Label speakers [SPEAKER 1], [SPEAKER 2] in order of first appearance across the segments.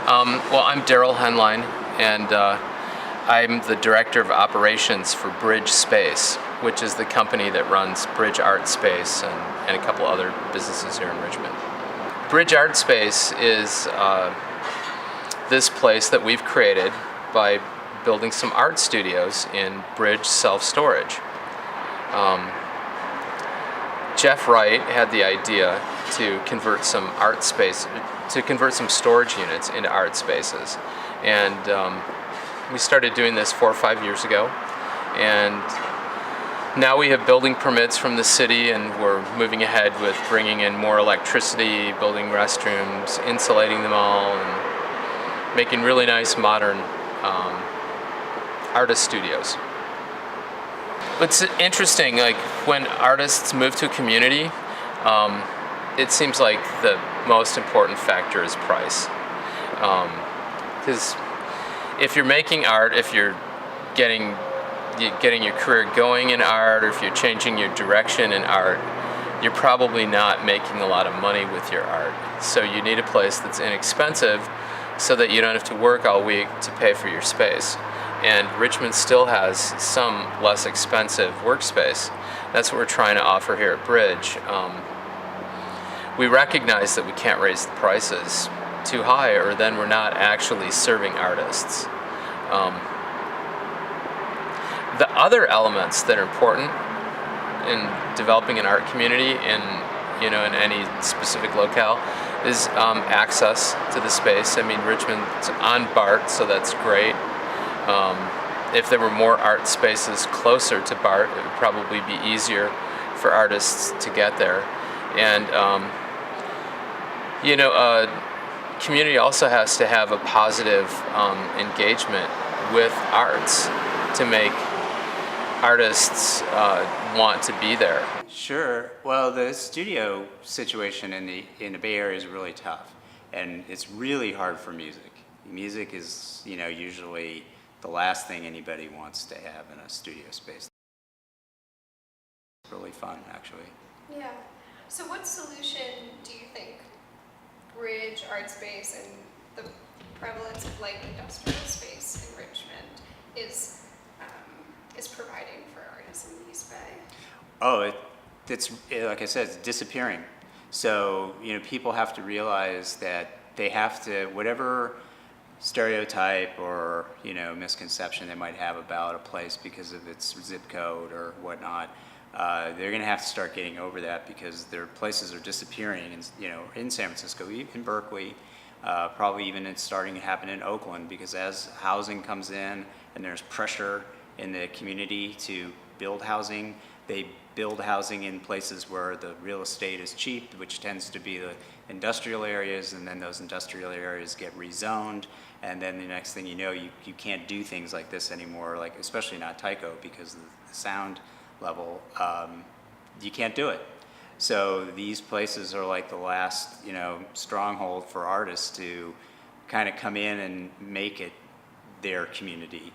[SPEAKER 1] Well, I'm Daryl Henline, and I'm the Director of Operations for Bridge Space, which is the company that runs Bridge Art Space and a couple other businesses here in Richmond. Bridge Art Space is this place that we've created by building some art studios in Bridge self-storage. Jeff Wright had the idea to convert some storage units into art spaces, and we started doing this 4 or 5 years ago, and now we have building permits from the city, and we're moving ahead with bringing in more electricity, building restrooms, insulating them all, and making really nice modern artist studios. It's interesting, like when artists move to a community, it seems like the most important factor is price. Because if you're making art, if you're getting your career going in art, or if you're changing your direction in art, you're probably not making a lot of money with your art. So you need a place that's inexpensive so that you don't have to work all week to pay for your space. And Richmond still has some less expensive workspace. That's what we're trying to offer here at Bridge. We recognize that we can't raise the prices too high, or then we're not actually serving artists. The other elements that are important in developing an art community in any specific locale is access to the space. I mean, Richmond's on BART, so that's great. If there were more art spaces closer to BART, it would probably be easier for artists to get there. And community also has to have a positive engagement with arts to make artists want to be there.
[SPEAKER 2] Sure. Well, the studio situation in the Bay Area is really tough, and it's really hard for music. Music is, usually the last thing anybody wants to have in a studio space. It's really fun, actually.
[SPEAKER 3] Yeah. So what solution do you think Bridge Art Space and the prevalence of light industrial space in Richmond is providing for artists in the East Bay?
[SPEAKER 2] Oh, it's like I said, it's disappearing. So, people have to realize that they have to, whatever stereotype or misconception they might have about a place because of its zip code or whatnot, they're going to have to start getting over that, because their places are disappearing in San Francisco, in Berkeley, probably even it's starting to happen in Oakland, because as housing comes in and there's pressure in the community to build housing, they build housing in places where the real estate is cheap, which tends to be the industrial areas, and then those industrial areas get rezoned, and then the next thing you know, you can't do things like this anymore, like especially not Tycho, because of the sound level, you can't do it. So these places are like the last, stronghold for artists to kind of come in and make it their community.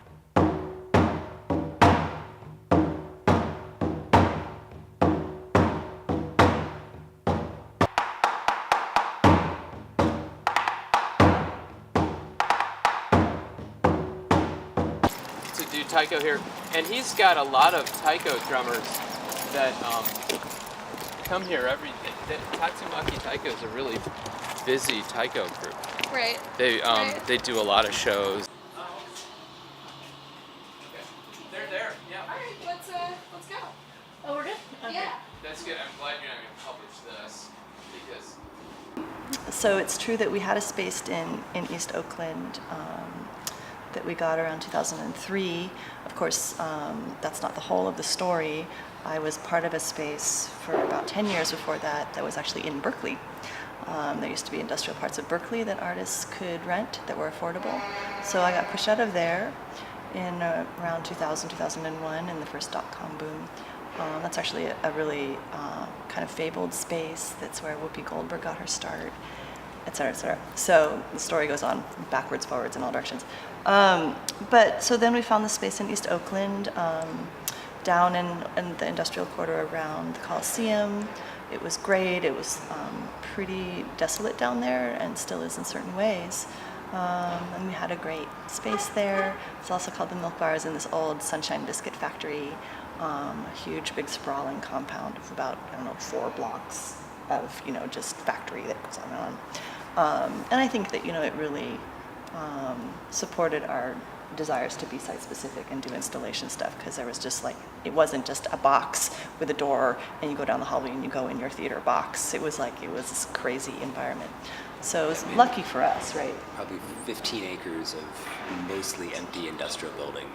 [SPEAKER 1] Tycho here, and he's got a lot of Tycho drummers that come here every day. Tatsumaki Taiko is a really busy Tycho group.
[SPEAKER 3] Right.
[SPEAKER 1] They do a lot of shows. Okay. They're there. Yeah.
[SPEAKER 3] All right. Let's go.
[SPEAKER 4] Oh, we're good? Okay.
[SPEAKER 3] Yeah.
[SPEAKER 1] That's good. I'm glad you're not going to publish this, because.
[SPEAKER 4] So it's true that we had a space in East Oakland that we got around 2003. Of course, that's not the whole of the story. I was part of a space for about 10 years before that was actually in Berkeley. There used to be industrial parts of Berkeley that artists could rent that were affordable. So I got pushed out of there in around 2000, 2001 in the first dot-com boom. That's actually a really kind of fabled space. That's where Whoopi Goldberg got her start, et cetera, et cetera. So the story goes on backwards, forwards, in all directions. But so then we found the space in East Oakland, down in the industrial quarter around the Coliseum. It was great. It was pretty desolate down there, and still is in certain ways. And we had a great space there. It's also called the Milk Bar. It's in this old Sunshine Biscuit Factory, a huge, big, sprawling compound of about, I don't know, 4 blocks of, just factory that goes on and on. And I think that, it really supported our desires to be site-specific and do installation stuff, because there was just it wasn't just a box with a door and you go down the hallway and you go in your theater box. It was this crazy environment. So it was lucky for us, right?
[SPEAKER 5] Probably 15 acres of mostly empty industrial building